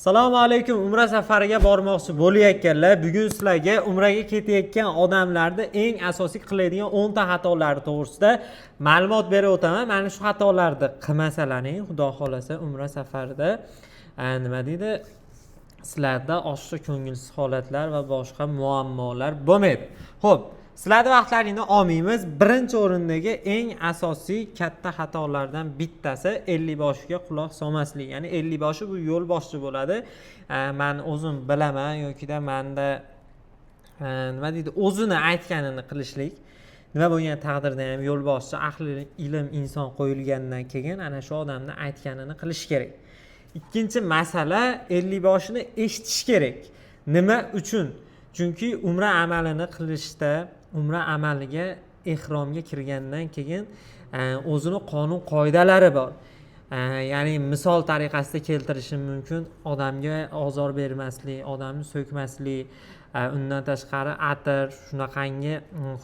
Assalomu alaykum. Umra safariga bormoqchi bo'layotganlar, bugun sizlarga umraga ketayotgan odamlarda eng asosiy qiladigan 10 ta xatolar to'g'risida ma'lumot berib o'taman. Mana shu xatolarni qilmasalaring, xudo xolasa umra safarida nima deydi, sizlarda oshiqcha ko'ngilsiz holatlar va boshqa muammolar bo'lmaydi. Xo'p, sizlarni vaqtlaringni olmaymiz. Birinchi o'rindagi eng asosiy katta xatolardan bittasi 50 boshiga quloq solmaslik. Ya'ni 50 boshi bu yo'l boshchi bo'ladi. Men o'zim bilaman yokida menda nima deydi, o'zini aytganini qilishlik. Nima bo'lgan taqdirda ham yo'l boshchi ahli ilm inson qo'yilgandan keyin ana shu odamni aytganini qilish kerak. Ikkinchi masala 50 boshini eshitish kerak. Nima uchun? Chunki umra amalini qilishda, umra amaliga ihromga kirgandan keyin o'zini qonun qoidalari bor. Ya'ni misol tariqasida keltirishim mumkin, odamga ozor bermaslik, odamni so'kmaslik, undan tashqari atir, shunaqangi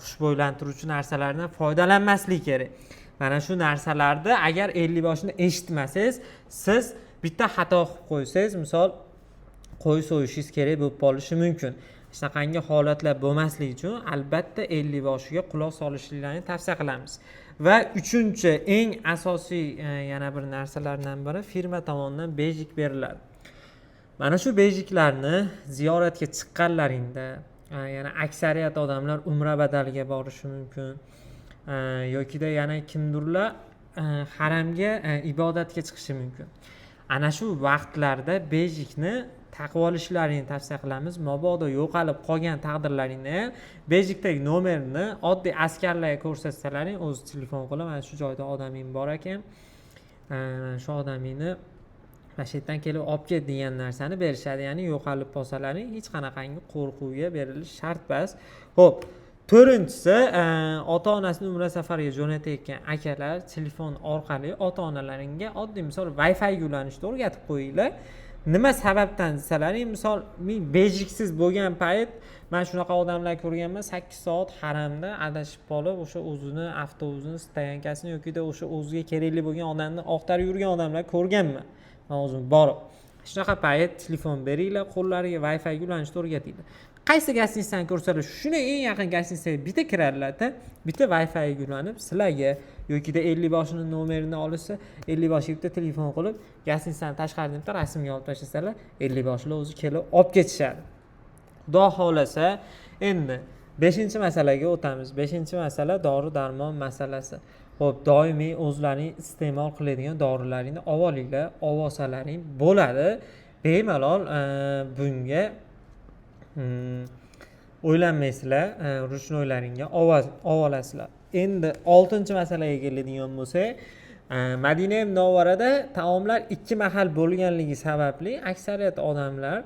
xushbo'ylantiruvchi narsalardan foydalanmaslik kerak. Mana shu narsalarda agar 50 boshini eshitmasangiz, siz bitta xato qilib qo'ysangiz, misol qo'y so'yishingiz kerak bo'lib qolishi mumkin. Shunaqangi holatlar bo'lmasligi uchun albatta 50 boshiga quloq solishinglarni tavsiya qilamiz. Va uchinchi eng asosiy yana bir narsalardan biri firma tomonidan bejik beriladi. Mana shu bejiklarni ziyoratga chiqqanlaringda, yana aksariyat odamlar umra badaliga borishi mumkin yokida yana kimdirlar haramga ibodatga chiqishi mumkin. Ana shu vaqtlarda bejikni taqib olishlaringni tavsiya qilamiz. Mabodo yo'qolib qolgan taqdirlaringda ham bejikdagi nomerni oddiy askarlarga ko'rsatsalaring, o'zi telefon qilib, mana shu joyda odaming bor ekan, shu odamingni mana shu yerdan kelib olib ket degan narsani berishadi. Ya'ni yo'qolib qolsalaring hech qanaqangi qo'rquvga berilish shart emas. Xo'p, to'rtinchisi, ota-onasini umra safariga jo'natayotgan akalar telefon orqali ota-onalaringga oddiy misol Wi-Fi ga ulanishni o'rgatib qo'yinglar. Nima sababdan desalaring, misol men bejiksiz bo'lgan payt men shunaqa odamlar ko'rganman, 8 soat haramda adashib qolib, o'sha o'zini avtobusini, stoyankasini yokida o'sha o'ziga kerakli bo'lgan odamni oqtarib yurgan odamlar ko'rganman. Men o'zim borib, shunaqa payt telefon beringlar, qo'llariga Wi-Fi ga ulanishni o'rgatinglar. Qaysi gastitsani ko'rsalar, shuni eng yaqin gastitsaga bitta kiradilar-da, bitta Wi-Fi ga ulanib sizlarga yokida 50 boshini nomerini olsa, 50 boshiga bitta telefon qilib, gastitsani tashqaridan bitta rasmga olib tashlasalar, 50 boshlar o'zi kelib olib ketishadi. Xudo xolasa, endi 5-masalaga o'tamiz. 5-masala dori-darmon masalasi. Xo'p, doimiy o'zlaring iste'mol qiladigan dorilaringni olinglar, olsalaring bo'ladi. Bemalol bunga o'ylanmaysizlar, ruchnoylaringga olasizlar. Endi 6-masalaga keladigan bo'lsak, Madina Munavvarada taomlar 2 mahal bo'lganligi sababli aksariyat odamlar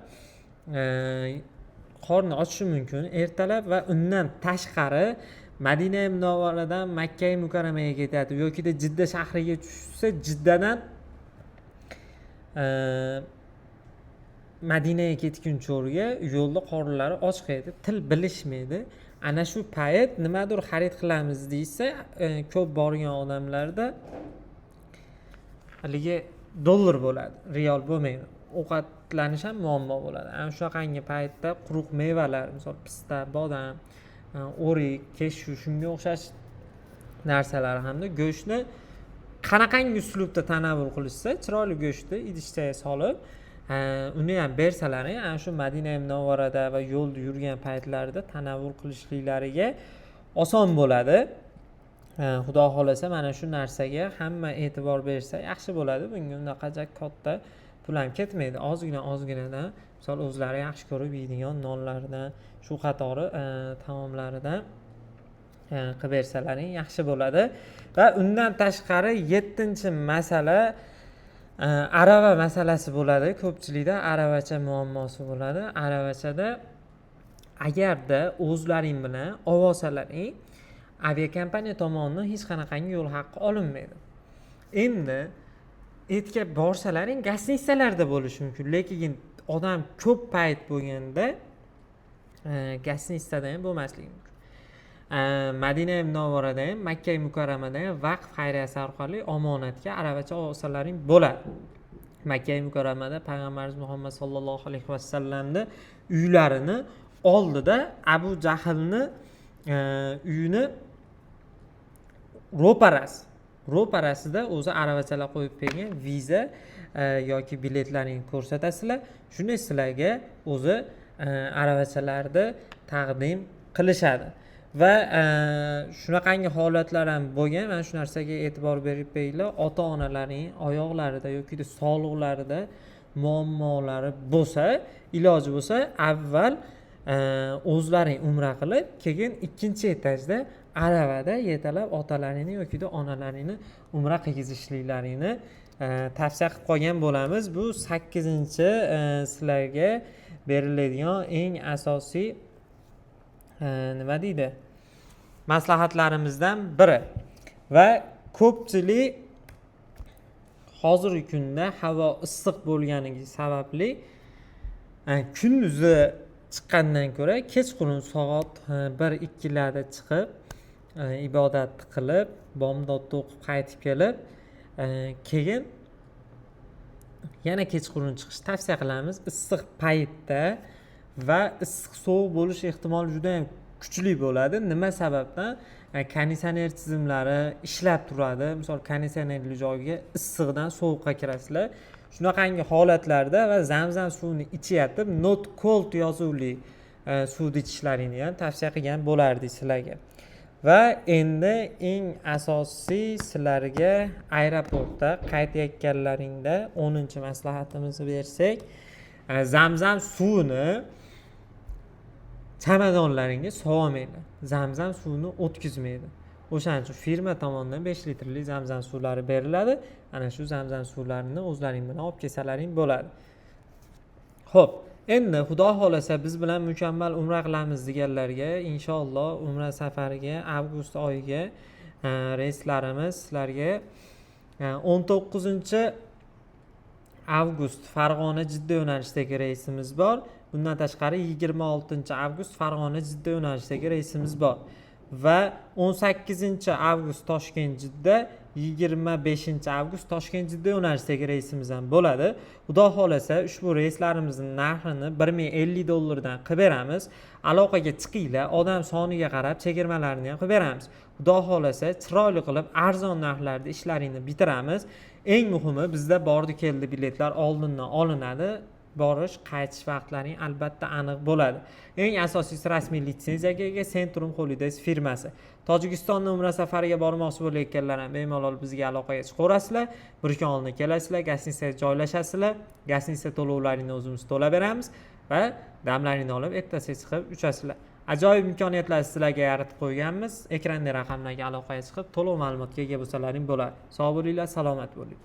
qorni ochishi mumkin ertalab va undan tashqari Madina Munavvaradan Makka Mukarramaga ketadi yokida Jidda shahriga tushsa, Jiddadan Madinaga ketguncha o'rga yo'lda qornlari ochiq edi, til bilishmaydi. Ana shu payt nimadir xarid qilamiz deysa, ko'p borgan odamlarda haligi dollar bo'ladi, riyol bo'lmaydi. Ovqatlanish ham muammo bo'ladi. Ana shunaqangi paytda quruq mevalar, misol pista, bodam, o'rik, keshu, shunga o'xshash narsalar hamda go'shtni qanaqangi uslubda tanovul qilishsa, chiroyli go'shtni idishchaga solib uni ham bersalaring, ana shu Madina Munavvarada va yo'lda yurgan paytlarida tanovul qilishliklariga oson bo'ladi. Xudo xolasa mana shu narsaga hamma e'tibor bersa yaxshi bo'ladi. Bunga unaqacha katta pul ham ketmaydi. Ozginadan, misol o'zlari yaxshi ko'rib yeydigan nonlardan, shu qatori taomlaridan qilib bersalaring yaxshi bo'ladi. Va undan tashqari 7-masala arava masalasi bo'ladi. Ko'pchilikda aravacha muammosi bo'ladi. Aravachada agarda o'zlaring bilan olsalaring, aviakompaniya tomonidan hech qanaqangi yo'l haqqi olinmaydi. Endi etga borsalaring gastitsalarda bo'lishi mumkin, lekin odam ko'p payt bo'lganda gastitsada ham bo'lmasligi mumkin. Madina Munavvarada ham, Makka Mukarramada ham vaqf xayriyasi orqali omonatga aravacha olsalaring bo'ladi. Makka mukarramada payg'ambarimiz Muhammad sallallohu alayhi vasallamni uylarini oldida Abu Jahlni uyini ro'parasida o'zi aravachalar qo'yib bergan viza yoki biletlaringni ko'rsatasizlar. Shuni sizlarga o'zi aravachalarda taqdim qilishadi. Va shunaqangi holatlar ham bo'lgan. Mana shu narsaga e'tibor berib qo'yinglar. Ota-onalaring oyoqlarida yoki sog'liqlarida muammolari bo'lsa, iloji bo'lsa, avval o'zlaring umra qilib, keyin ikkinchi etajda aravada yetalab otalaringni yoki onalaringni umra qilgizishliklaringni tavsiya qilib qolgan bo'lamiz. Bu 8-chi sizlarga beriladigan eng asosiy nima deydi? Maslahatlarimizdan biri. Va ko'pchilik hozirgi kunda havo issiq bo'lgani sababli kunduzi chiqqandan ko'ra kechqurun soat 1-2 larda chiqib ibodat qilib, bomdod o'qib qaytib kelib, keyin yana kechqurun chiqishni tavsiya qilamiz. Issiq paytda va issiq sovuq bo'lish ehtimoli juda ham kuchli bo'ladi. Nima sababdan? Konditsioner tizimlari ishlab turadi. Misol konditsionerli joyga issiqdan sovuqqa kirasizlar. Shunaqangi holatlarda va zamzam suvini ichyapti, not cold yozuvli suvni ichishlaringni ham tavsiya qilgan bo'lardik sizlarga. Va endi eng asosiy sizlarga aeroportda qaytayotganlaringda 10-maslahatimizni bersak, zamzam suvini chamadonlaringga solmanglar. Zamzam suvini o'tkazmaydi. O'shaning uchun firma tomonidan 5 litrli zamzam suvlari beriladi. Ana shu zamzam suvlarini o'zlaring bilan olib kelsalaring bo'ladi. Xo'p, endi Xudo xolasa biz bilan mukammal umra qilamiz deganlarga inshaalloh umra safariga avgust oyiga reyslarimiz sizlarga 19-avgust Farg'ona Jidda yo'nalishidagi reysimiz bor. Bundan tashqari 26-avgust Farg'ona Jidda yo'nalishidagi reysimiz bor. Va 18-avgust Toshkent Jidda, 25-avgust Toshkent Jidda yo'nalishidagi reysimiz ham bo'ladi. Xudo xolasa ushbu reyslarimizning narxini $1050 dan qilib beramiz. Aloqaga chiqinglar, odam soniga qarab chegirmalarni ham qilib beramiz. Xudo xolasa chiroyli qilib arzon narxlarda ishlaringni bitiramiz. Eng muhimi bizda bordi keldi biletlar oldindan olinadi. Borish, qaytish vaqtlaring albatta aniq bo'ladi. Eng asosiysi rasmiy litsenziyaga ega Centrum Holidays firmasi. Tojikistonda umra safariga bormoqchi bo'layotganlar ham bemalol bizga aloqaga chiqaverasizlar. Bir kun oldin kelasizlar, gastinisaga joylashasizlar. Gastinitsa to'lovlarini o'zimiz to'lab beramiz va damlaringni olib ertasiga chiqib uchasizlar. Ajoyib imkoniyatlar sizlarga yaratib qo'yganmiz. Ekranda raqamlarga aloqaga chiqib to'lov ma'lumotga ega bo'lsalaring bo'ladi. Sog' bo'linglar, salomat bo'ling.